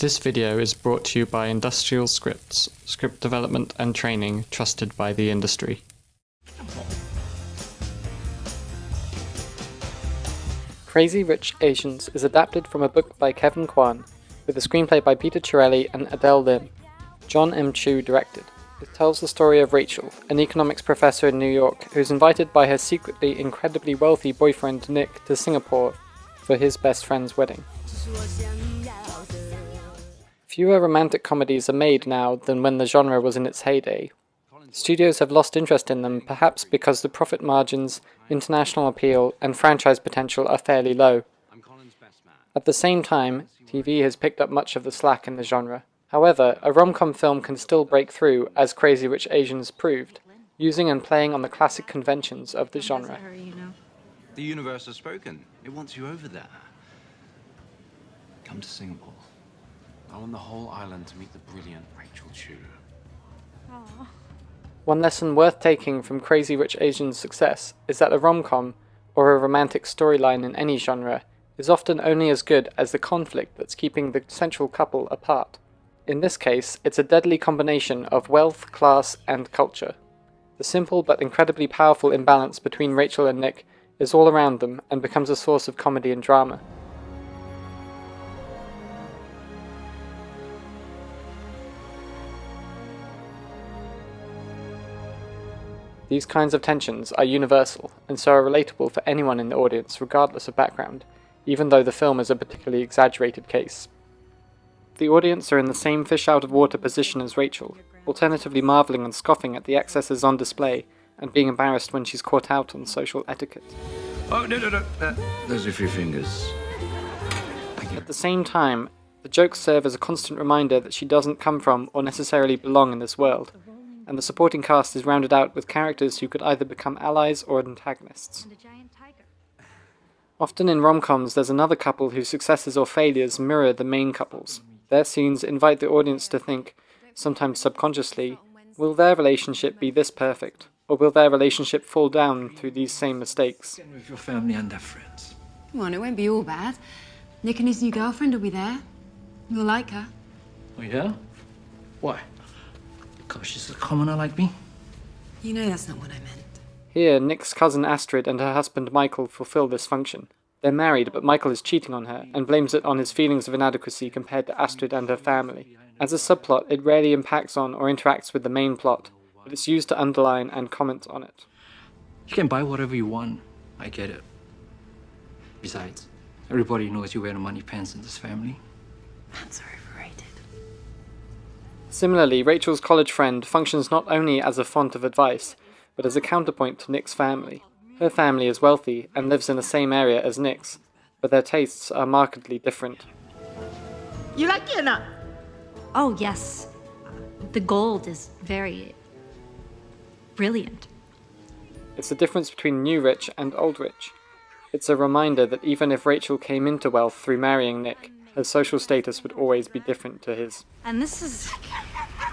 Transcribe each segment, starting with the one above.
This video is brought to you by Industrial Scripts, script development and training trusted by the industry. Crazy Rich Asians is adapted from a book by Kevin Kwan, with a screenplay by Peter Chiarelli and Adele Lim. John M. Chu directed. It tells the story of Rachel, an economics professor in New York who's invited by her secretly incredibly wealthy boyfriend Nick to Singapore for his best friend's wedding. Fewer romantic comedies are made now than when the genre was in its heyday. Studios have lost interest in them, perhaps because the profit margins, international appeal, and franchise potential are fairly low. At the same time, TV has picked up much of the slack in the genre. However, a rom-com film can still break through, as Crazy Rich Asians proved, using and playing on the classic conventions of the genre. The universe has spoken. It wants you over there. Come to Singapore. I want the whole island to meet the brilliant Rachel Chu. Aww. One lesson worth taking from Crazy Rich Asians' success is that a rom-com, or a romantic storyline in any genre, is often only as good as the conflict that's keeping the central couple apart. In this case, it's a deadly combination of wealth, class, and culture. The simple but incredibly powerful imbalance between Rachel and Nick is all around them and becomes a source of comedy and drama. These kinds of tensions are universal, and so are relatable for anyone in the audience regardless of background, even though the film is a particularly exaggerated case. The audience are in the same fish-out-of-water position as Rachel, alternatively marvelling and scoffing at the excesses on display, and being embarrassed when she's caught out on social etiquette. Oh, no. Those are 3 fingers. At the same time, the jokes serve as a constant reminder that she doesn't come from or necessarily belong in this world, and the supporting cast is rounded out with characters who could either become allies or antagonists. Often in rom-coms there's another couple whose successes or failures mirror the main couples. Their scenes invite the audience to think, sometimes subconsciously, will their relationship be this perfect, or will their relationship fall down through these same mistakes? With your family and their friends. Come on, it won't be all bad. Nick and his new girlfriend will be there. You'll like her. Oh, yeah? Why? Because she's a commoner like me? You know that's not what I meant. Here, Nick's cousin Astrid and her husband Michael fulfill this function. They're married, but Michael is cheating on her, and blames it on his feelings of inadequacy compared to Astrid and her family. As a subplot, it rarely impacts on or interacts with the main plot, but it's used to underline and comment on it. You can buy whatever you want. I get it. Besides, everybody knows you wear the money pants in this family. That's overrated. Similarly, Rachel's college friend functions not only as a font of advice, but as a counterpoint to Nick's family. Her family is wealthy and lives in the same area as Nick's, but their tastes are markedly different. You like it or not? Oh, yes. The gold is very brilliant. It's the difference between new rich and old rich. It's a reminder that even if Rachel came into wealth through marrying Nick, her social status would always be different to his. And this is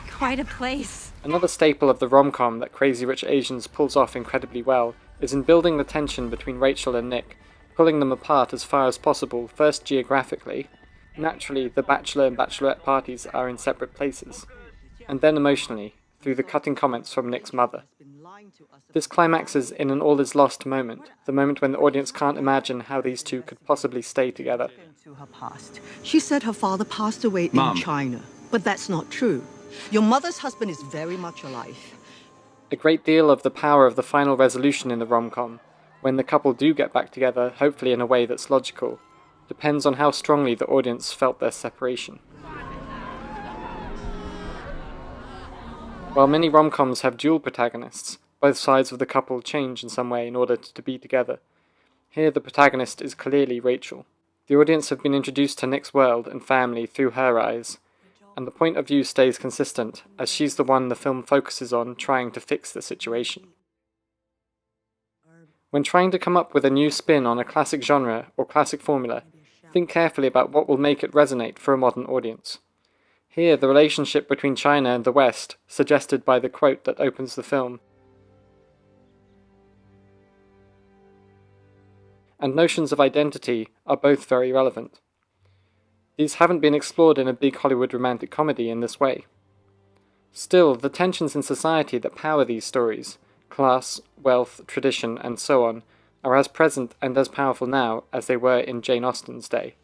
quite a place. Another staple of the rom-com that Crazy Rich Asians pulls off incredibly well is in building the tension between Rachel and Nick, pulling them apart as far as possible, first geographically. Naturally, the bachelor and bachelorette parties are in separate places, and then emotionally, through the cutting comments from Nick's mother. This climaxes in an all-is-lost moment, the moment when the audience can't imagine how these two could possibly stay together. To her past. She said her father passed away Mom. in China, but that's not true. Your mother's husband is very much alive. A great deal of the power of the final resolution in the rom-com, when the couple do get back together, hopefully in a way that's logical, depends on how strongly the audience felt their separation. While many rom-coms have dual protagonists, both sides of the couple change in some way in order to be together. Here the protagonist is clearly Rachel. The audience have been introduced to Nick's world and family through her eyes, and the point of view stays consistent, as she's the one the film focuses on trying to fix the situation. When trying to come up with a new spin on a classic genre or classic formula, think carefully about what will make it resonate for a modern audience. Here, the relationship between China and the West, suggested by the quote that opens the film, and notions of identity are both very relevant. These haven't been explored in a big Hollywood romantic comedy in this way. Still, the tensions in society that power these stories, class, wealth, tradition, and so on, are as present and as powerful now as they were in Jane Austen's day.